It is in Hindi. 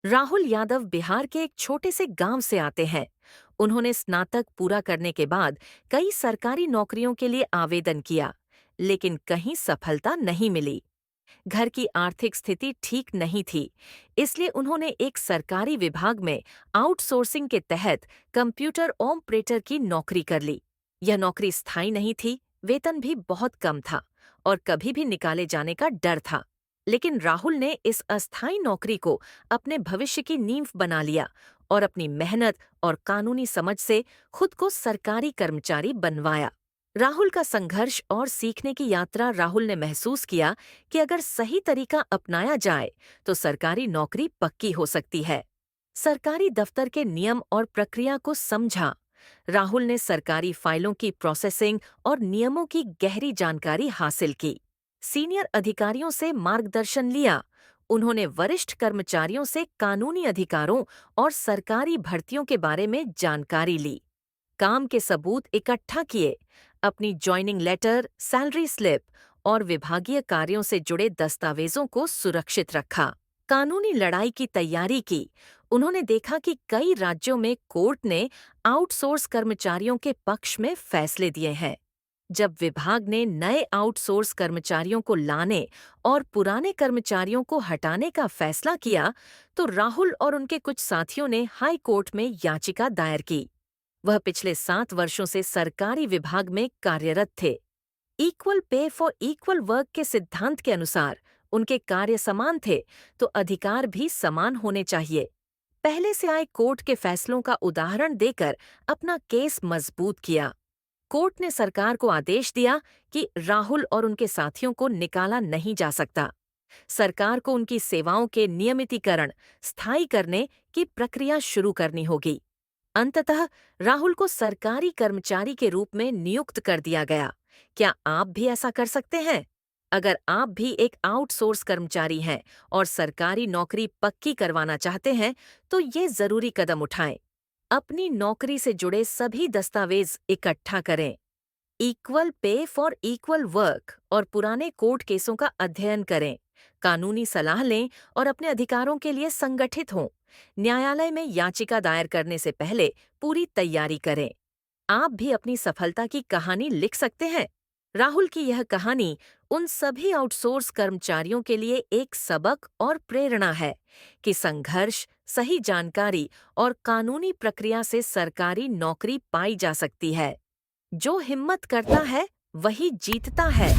राहुल यादव बिहार के एक छोटे से गांव से आते हैं। उन्होंने स्नातक पूरा करने के बाद कई सरकारी नौकरियों के लिए आवेदन किया, लेकिन कहीं सफलता नहीं मिली। घर की आर्थिक स्थिति ठीक नहीं थी, इसलिए उन्होंने एक सरकारी विभाग में आउटसोर्सिंग के तहत कंप्यूटर ऑपरेटर की नौकरी कर ली। यह नौकरी स्थायी नहीं थी, वेतन भी बहुत कम था और कभी भी निकाले जाने का डर था। लेकिन राहुल ने इस अस्थायी नौकरी को अपने भविष्य की नींव बना लिया और अपनी मेहनत और कानूनी समझ से खुद को सरकारी कर्मचारी बनवाया। राहुल का संघर्ष और सीखने की यात्रा राहुल ने महसूस किया कि अगर सही तरीका अपनाया जाए तो सरकारी नौकरी पक्की हो सकती है। सरकारी दफ्तर के नियम और प्रक्रिया को समझा। राहुल ने सरकारी फाइलों की प्रोसेसिंग और नियमों की गहरी जानकारी हासिल की। सीनियर अधिकारियों से मार्गदर्शन लिया। उन्होंने वरिष्ठ कर्मचारियों से कानूनी अधिकारों और सरकारी भर्तियों के बारे में जानकारी ली। काम के सबूत इकट्ठा किए। अपनी ज्वाइनिंग लेटर, सैलरी स्लिप और विभागीय कार्यों से जुड़े दस्तावेजों को सुरक्षित रखा। कानूनी लड़ाई की तैयारी की। उन्होंने देखा कि कई राज्यों में कोर्ट ने आउटसोर्स कर्मचारियों के पक्ष में फैसले दिए हैं। जब विभाग ने नए आउटसोर्स कर्मचारियों को लाने और पुराने कर्मचारियों को हटाने का फैसला किया, तो राहुल और उनके कुछ साथियों ने हाई कोर्ट में याचिका दायर की। वह पिछले 7 वर्षों से सरकारी विभाग में कार्यरत थे। Equal pay for equal work के सिद्धांत के अनुसार उनके कार्य समान थे, तो अधिकार भी समान होने चाहिए। पहले से आए कोर्ट के फैसलों का उदाहरण देकर अपना केस मजबूत किया। कोर्ट ने सरकार को आदेश दिया कि राहुल और उनके साथियों को निकाला नहीं जा सकता। सरकार को उनकी सेवाओं के नियमितीकरण, स्थायी करने की प्रक्रिया शुरू करनी होगी। अंततः राहुल को सरकारी कर्मचारी के रूप में नियुक्त कर दिया गया। क्या आप भी ऐसा कर सकते हैं? अगर आप भी एक आउटसोर्स कर्मचारी हैं और सरकारी नौकरी पक्की करवाना चाहते हैं, तो ये जरूरी कदम उठाएं। अपनी नौकरी से जुड़े सभी दस्तावेज इकट्ठा करें। Equal pay for equal work और पुराने कोर्ट केसों का अध्ययन करें। कानूनी सलाह लें और अपने अधिकारों के लिए संगठित हों। न्यायालय में याचिका दायर करने से पहले पूरी तैयारी करें। आप भी अपनी सफलता की कहानी लिख सकते हैं। राहुल की यह कहानी उन सभी आउटसोर्स कर्मचारियों के लिए एक सबक और प्रेरणा है कि संघर्ष, सही जानकारी और कानूनी प्रक्रिया से सरकारी नौकरी पाई जा सकती है। जो हिम्मत करता है वही जीतता है।